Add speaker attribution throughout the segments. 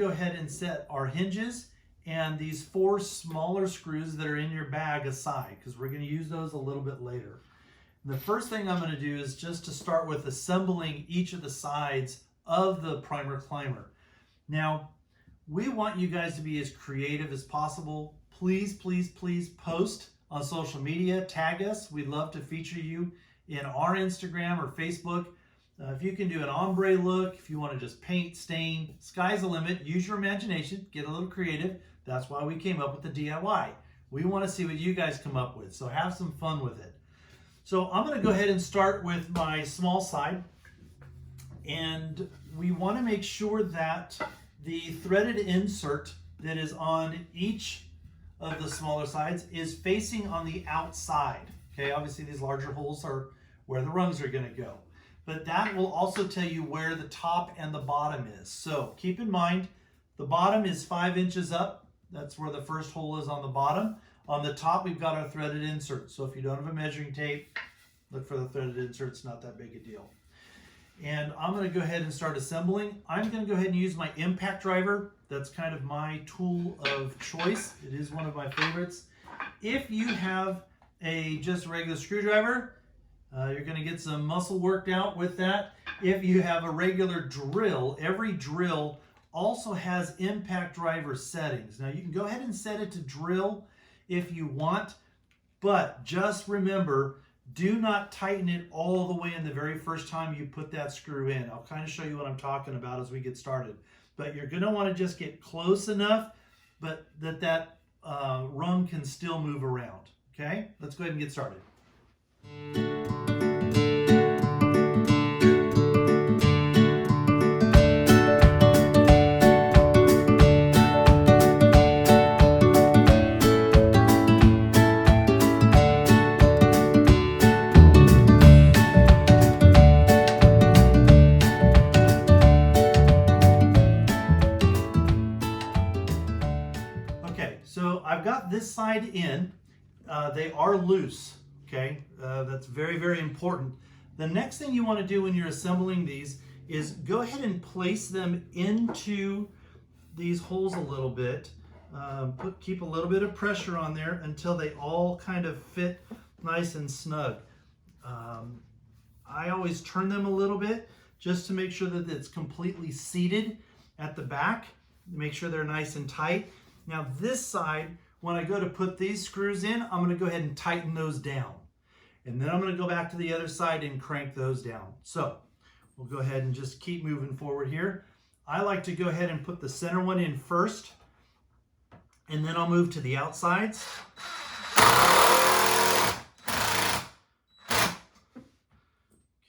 Speaker 1: go ahead and set our hinges and these 4 smaller screws that are in your bag aside, because we're going to use those a little bit later. And the first thing I'm going to do is just to start with assembling each of the sides of the primer climber. Now, we want you guys to be as creative as possible. Please, please, please post on social media, tag us. We'd love to feature you in our Instagram or Facebook. If you can do an ombre look, if you want to just paint, stain, sky's the limit. Use your imagination, get a little creative. That's why we came up with the DIY. We want to see what you guys come up with, so have some fun with it. So I'm going to go ahead and start with my small side. And we want to make sure that the threaded insert that is on each of the smaller sides is facing on the outside. Okay, obviously these larger holes are where the rungs are going to go. But that will also tell you where the top and the bottom is. So keep in mind, the bottom is 5 inches up. That's where the first hole is on the bottom. On the top, we've got our threaded insert. So if you don't have a measuring tape, look for the threaded insert. It's not that big a deal. And I'm going to go ahead and start assembling. I'm going to go ahead and use my impact driver. That's kind of my tool of choice. It is one of my favorites. If you have just a regular screwdriver, you're going to get some muscle worked out with that. If you have a regular drill, every drill also has impact driver settings. Now you can go ahead and set it to drill if you want, but just remember, do not tighten it all the way in the very first time you put that screw in. I'll kind of show you what I'm talking about as we get started. But you're going to want to just get close enough but that rung can still move around. Okay, let's go ahead and get started. So I've got this side in. They are loose, okay? That's very, very important. The next thing you want to do when you're assembling these is go ahead and place them into these holes a little bit. Keep a little bit of pressure on there until they all kind of fit nice and snug. I always turn them a little bit just to make sure that it's completely seated at the back. Make sure they're nice and tight. Now this side, when I go to put these screws in, I'm going to go ahead and tighten those down. And then I'm going to go back to the other side and crank those down. So we'll go ahead and just keep moving forward here. I like to go ahead and put the center one in first, and then I'll move to the outsides.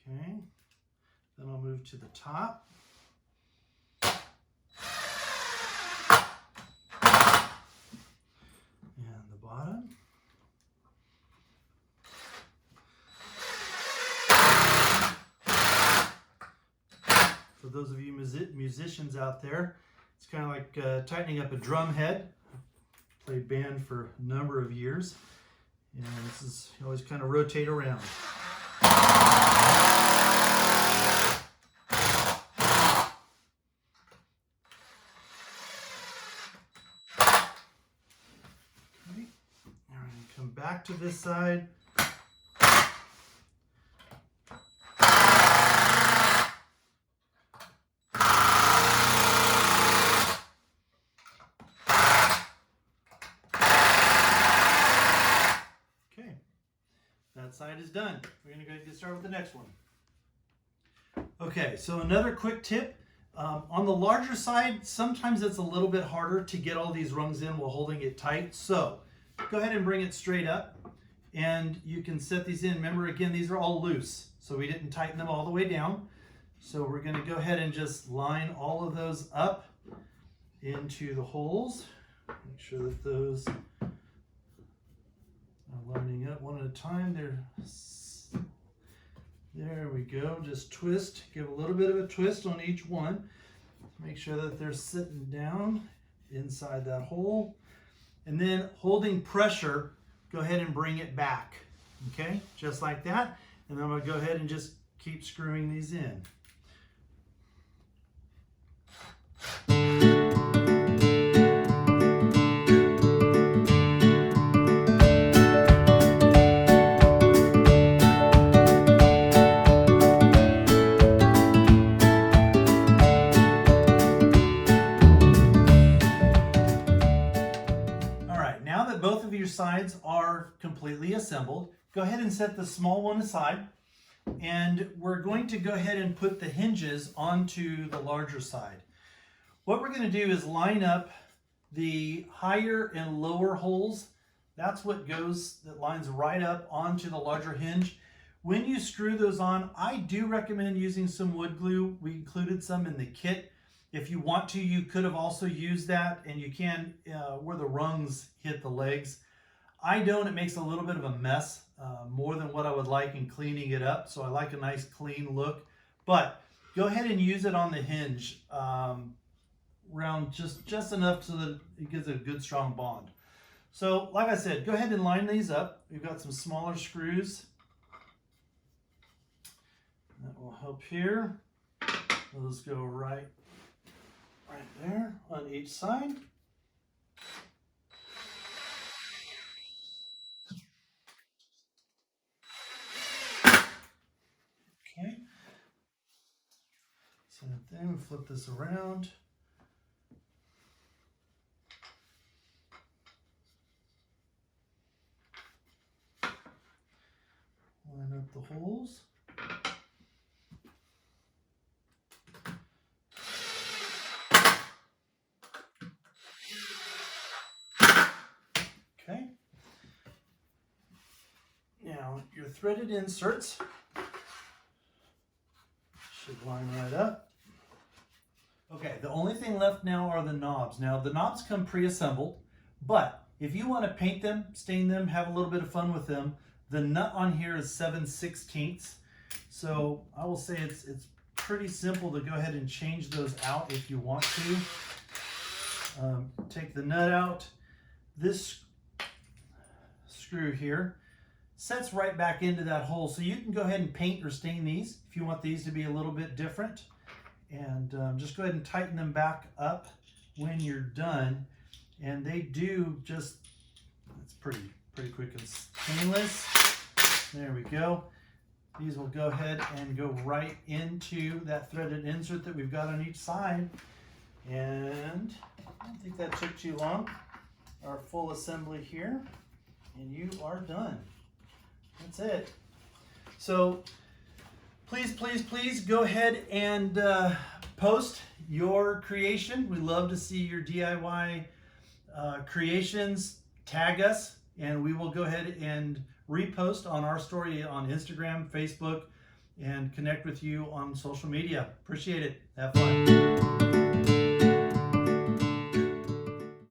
Speaker 1: Okay, then I'll move to the top. Bottom. For those of you musicians out there, it's kind of like tightening up a drum head. I played band for a number of years, and this is, you always kind of rotate around. Back to this side. Okay, that side is done. We're going to go ahead and get started with the next one. Okay, so another quick tip. On the larger side, sometimes it's a little bit harder to get all these rungs in while holding it tight. So go ahead and bring it straight up, and you can set these in. Remember, again, these are all loose, so we didn't tighten them all the way down. So we're going to go ahead and just line all of those up into the holes. Make sure that those are lining up one at a time. There we go. Just twist. Give a little bit of a twist on each one. Make sure that they're sitting down inside that hole. And then holding pressure, go ahead and bring it back. Okay, just like that. And then I'm going to go ahead and just keep screwing these in. Now that both of your sides are completely assembled, go ahead and set the small one aside, and we're going to go ahead and put the hinges onto the larger side. What we're going to do is line up the higher and lower holes. That's what that lines right up onto the larger hinge. When you screw those on, I do recommend using some wood glue. We included some in the kit. If you want to, you could have also used that, and you can where the rungs hit the legs. I don't. It makes a little bit of a mess, more than what I would like in cleaning it up. So I like a nice clean look. But go ahead and use it on the hinge around just enough so that it gives a good strong bond. So like I said, go ahead and line these up. We've got some smaller screws. That will help here. Those go right there on each side. Okay. Same thing, we flip this around. Line up the holes. Okay. Now your threaded inserts should line right up. Okay, the only thing left now are the knobs. Now the knobs come pre-assembled, but if you want to paint them, stain them, have a little bit of fun with them, the nut on here is 7/16. So I will say it's pretty simple to go ahead and change those out if you want to. Take the nut out. This screw here sets right back into that hole, so you can go ahead and paint or stain these if you want these to be a little bit different. And just go ahead and tighten them back up when you're done. And they do just, it's pretty quick and painless. There we go. These will go ahead and go right into that threaded insert that we've got on each side. And I don't think that took too long. Our full assembly here, and you are done. That's it. So please go ahead and post your creation. We love to see your DIY creations. Tag us, and we will go ahead and repost on our story on Instagram, Facebook, and connect with you on social media. Appreciate it. Have fun.